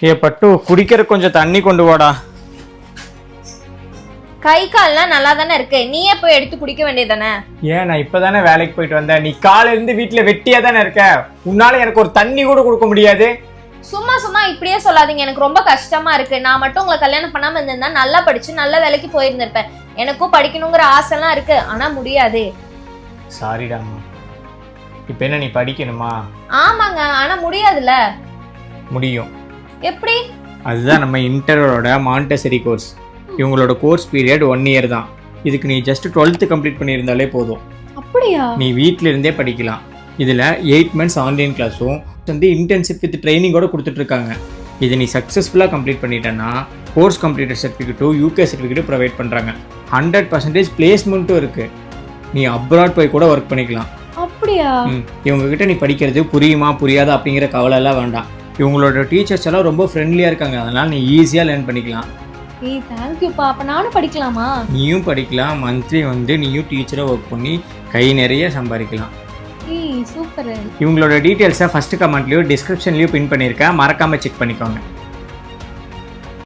ஏ பட்டு குடிக்கிற கொஞ்சம் தண்ணி கொண்டு வாடா. கை கால்லாம் நல்லா தானே இருக்கு, நீயே போய் எடுத்து குடிக்க வேண்டியதானே? ஏன் நான் இப்பதானே வேலைக்கு போயிட்டு வந்தேன், நீ காலையில இருந்து வீட்டுல வெட்டியா தானே இருக்க, உன்னால எனக்கு ஒரு தண்ணி கூட கொடுக்க முடியாது. சும்மா சும்மா இப்படியே சொல்லாதீங்க, எனக்கு ரொம்ப கஷ்டமா இருக்கு. நான் மட்டும் உங்களை கல்யாணம் பண்ணாம இருந்திருந்தா நல்லா படிச்சு நல்ல வேலைக்கு போயிருந்திருப்பேன். எனக்கும் படிக்கணுங்கிற ஆசைலாம் இருக்கு, ஆனா முடியாது. சாரிடாமா. இப்ப என்ன நீ படிக்கணுமா? ஆமாங்க, ஆனா முடியாதுல்ல. முடியும். எப்படி? அதுதான் நம்ம இன்டரோட மாண்டசரி கோர்ஸ். இவங்களோட கோர்ஸ் பீரியட் 1 இயர் தான். இதுக்கு நீ ஜஸ்ட் 12th கம்ப்ளீட் பண்ணியிருந்தாலே போதும். அப்படியா? நீ வீட்டில இருந்தே படிக்கலாம். இதில் 8 months ஆன்லைன் கிளாஸும் வந்து இன்டர்ன்ஷிப் வித் ட்ரைனிங்கோட கொடுத்துட்ருக்காங்க. இதை நீ சக்ஸஸ்ஃபுல்லாக கம்ப்ளீட் பண்ணிட்டேன்னா கோர்ஸ் கம்ப்ளீட்டட் சர்டிஃபிகேட்டும் யூகே சர்டிஃபிகேட்டும் ப்ரொவைட் பண்ணுறாங்க. 100% பிளேஸ்மெண்ட்டும் இருக்குது. நீ அப்ராட் போய் கூட ஒர்க் பண்ணிக்கலாம். அப்படியா? இவங்ககிட்ட நீ படிக்கிறது புரியுமா புரியாதா அப்படிங்கிற கவலை எல்லாம் வேண்டாம். இவங்களோட டீச்சர்ஸ் எல்லாம் ரொம்ப ஃப்ரெண்ட்லியாக இருக்காங்க. அதனால் நீ ஈஸியாக லேர்ன் பண்ணிக்கலாம். ஏய் தேங்க்யூப்பா. அப்போ நானும் படிக்கலாமா? நீயும் படிக்கலாம். மந்த்லி வந்து நீயும் டீச்சராக ஒர்க் பண்ணி கை நிறைய சம்பாதிக்கலாம். ஏய் சூப்பர். இவங்களோட டீட்டெயில்ஸை ஃபஸ்ட்டு கமெண்ட்லேயோ டிஸ்கிரிப்ஷன்லேயோ பின் பண்ணியிருக்கேன், மறக்காமல் செக் பண்ணிக்கோங்க.